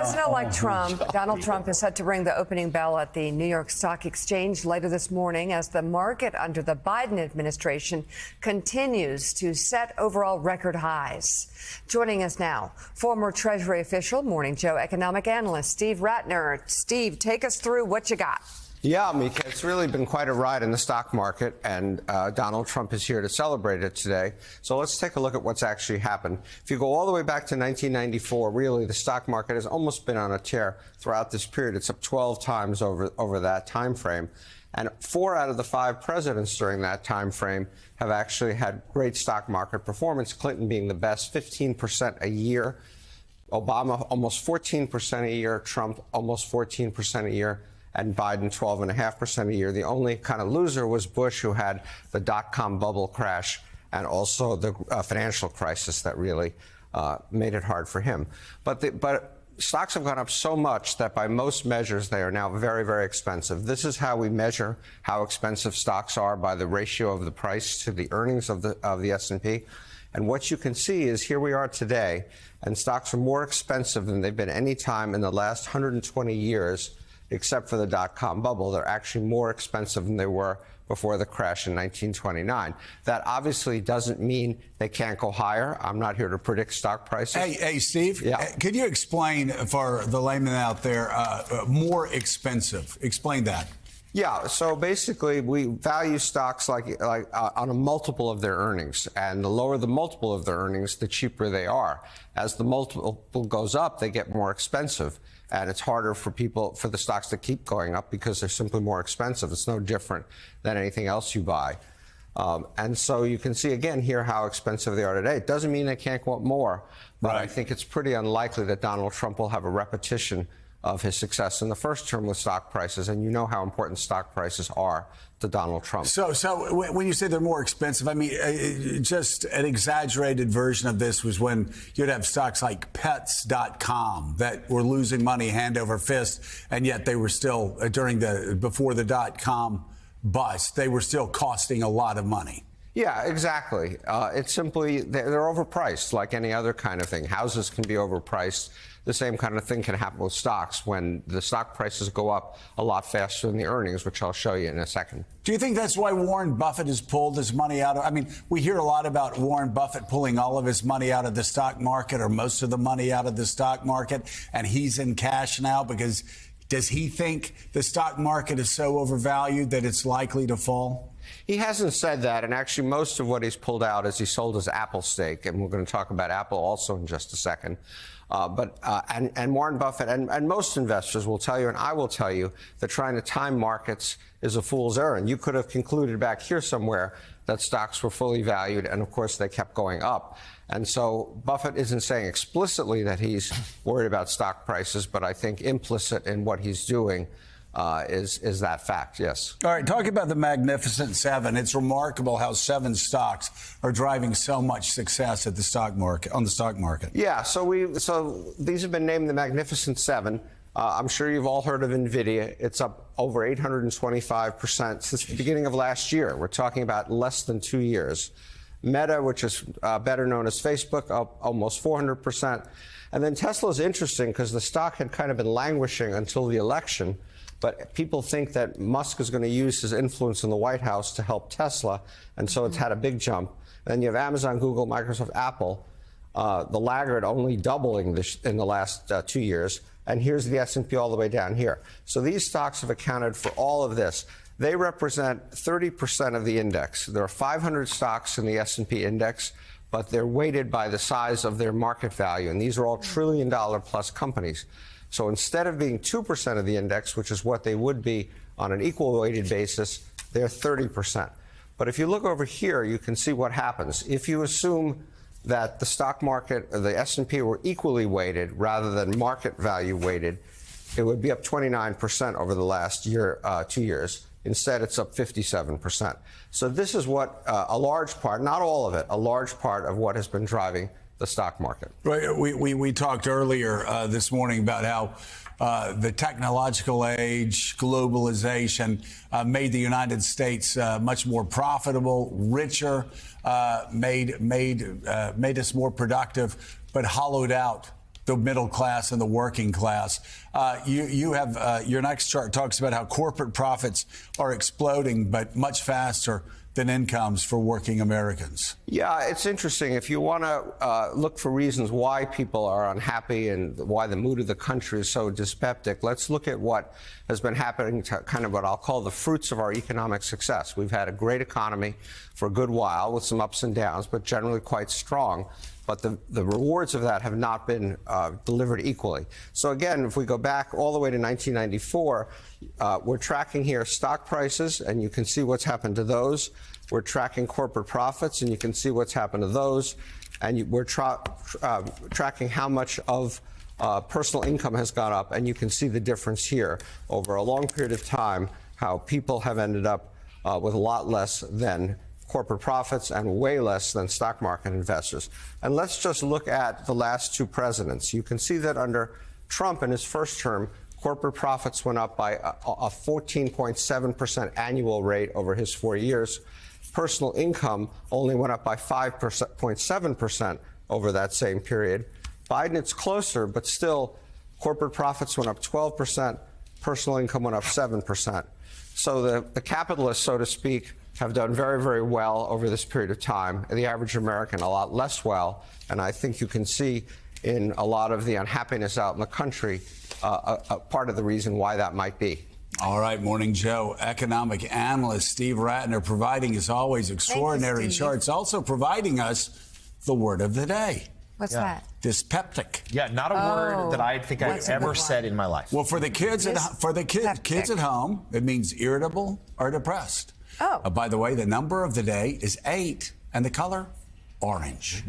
President-elect Donald Trump is set to ring the opening bell at the New York Stock Exchange later this morning as the market under the Biden administration continues to set overall record highs. Joining us now, former Treasury official, Morning Joe economic analyst Steve Ratner. Steve, take us through what you got. Yeah, Mika, it's really been quite a ride in the stock market, and Donald Trump is here to celebrate it today. So let's take a look at what's actually happened. If you go all the way back to 1994, really, the stock market has almost been on a tear throughout this period. It's up 12 times over that time frame. And 4 out of the 5 presidents during that time frame have actually had great stock market performance, Clinton being the best, 15% a year. Obama, almost 14% a year. Trump, almost 14% a year. And Biden 12.5% a year. The only kind of loser was Bush, who had the dot-com bubble crash and also the financial crisis that really made it hard for him. But stocks have gone up so much that by most measures they are now very, very expensive. This is how we measure how expensive stocks are, by the ratio of the price to the earnings of the S&P. And what you can see is here we are today, and stocks are more expensive than they've been any time in the last 120 years. Except for the dot-com bubble. They're actually more expensive than they were before the crash in 1929. That obviously doesn't mean they can't go higher. I'm not here to predict stock prices. Hey, Steve, could you explain for the layman out there, more expensive? Explain that. Yeah, so basically we value stocks like on a multiple of their earnings, and the lower the multiple of their earnings, the cheaper they are. As the multiple goes up, they get more expensive, and it's harder for the stocks to keep going up because they're simply more expensive. It's no different than anything else you buy. And so you can see again here how expensive they are today. It doesn't mean they can't go up more, but I think it's pretty unlikely that Donald Trump will have a repetition of his success in the first term with stock prices, and you know how important stock prices are to Donald Trump. So when you say they're more expensive, I mean, just an exaggerated version of this was when you'd have stocks like Pets.com that were losing money hand over fist, and yet they were still, before the .com bust, they were still costing a lot of money. Yeah, exactly. It's simply, they're overpriced like any other kind of thing. Houses can be overpriced. The same kind of thing can happen with stocks when the stock prices go up a lot faster than the earnings, which I'll show you in a second. Do you think that's why Warren Buffett has pulled his money out of? I mean, we hear a lot about Warren Buffett pulling all of his money out of the stock market, or most of the money out of the stock market, and he's in cash now because does he think the stock market is so overvalued that it's likely to fall? He hasn't said that, and actually most of what he's pulled out is he sold his Apple stake, and we're going to talk about Apple also in just a second. And Warren Buffett and most investors will tell you, and I will tell you, that trying to time markets is a fool's errand. You could have concluded back here somewhere that stocks were fully valued, and of course they kept going up. And so Buffett isn't saying explicitly that he's worried about stock prices, but I think implicit in what he's doing is that fact, yes. All right, talking about the Magnificent Seven, it's remarkable how 7 stocks are driving so much success at the stock market, on the stock market. Yeah, so these have been named the Magnificent Seven. I'm sure you've all heard of NVIDIA. It's up over 825% since the beginning of last year. We're talking about less than 2 years. Meta, which is better known as Facebook, up almost 400%. And then Tesla's interesting because the stock had kind of been languishing until the election. But people think that Musk is going to use his influence in the White House to help Tesla, and so it's had a big jump. Then you have Amazon, Google, Microsoft, Apple, the laggard only doubling in the last 2 years. And here's the S&P all the way down here. So these stocks have accounted for all of this. They represent 30% of the index. There are 500 stocks in the S&P index, but they're weighted by the size of their market value, and these are all trillion-dollar-plus companies. So instead of being 2% of the index, which is what they would be on an equal weighted basis, they're 30%. But if you look over here, you can see what happens. If you assume that the stock market or the S&P were equally weighted rather than market value weighted, it would be up 29% over the last year, 2 years. Instead, it's up 57%. So this is what a large part, not all of it, a large part of what has been driving the stock market. Right. We talked earlier this morning about how the technological age, globalization made the United States much more profitable, richer, made us more productive, but hollowed out the middle class and the working class. You have your next chart talks about how corporate profits are exploding, but much faster than incomes for working Americans. Yeah, it's interesting. If you want to look for reasons why people are unhappy and why the mood of the country is so dyspeptic, let's look at what has been happening to kind of what I'll call the fruits of our economic success. We've had a great economy for a good while with some ups and downs, but generally quite strong. But the rewards of that have not been delivered equally. So again, if we go back all the way to 1994, we're tracking here stock prices, and you can see what's happened to those. We're tracking corporate profits, and you can see what's happened to those. And we're tracking how much of personal income has gone up, and you can see the difference here over a long period of time, how people have ended up with a lot less than corporate profits and way less than stock market investors. And let's just look at the last two presidents. You can see that under Trump in his first term, corporate profits went up by a 14.7% annual rate over his 4 years. Personal income only went up by 5.7% over that same period. Biden, it's closer, but still, corporate profits went up 12%, personal income went up 7%. So the capitalists, so to speak, have done very, very well over this period of time, and the average American a lot less well. And I think you can see in a lot of the unhappiness out in the country a part of the reason why that might be. All right, Morning Joe, economic analyst Steve Rattner providing, as always, extraordinary charts, also providing us the word of the day. What's that? Dyspeptic. Yeah, not a word that I think I've ever said in my life. Well, for the kids kids at home, it means irritable or depressed. Oh. By the way, the number of the day is 8, and the color, orange.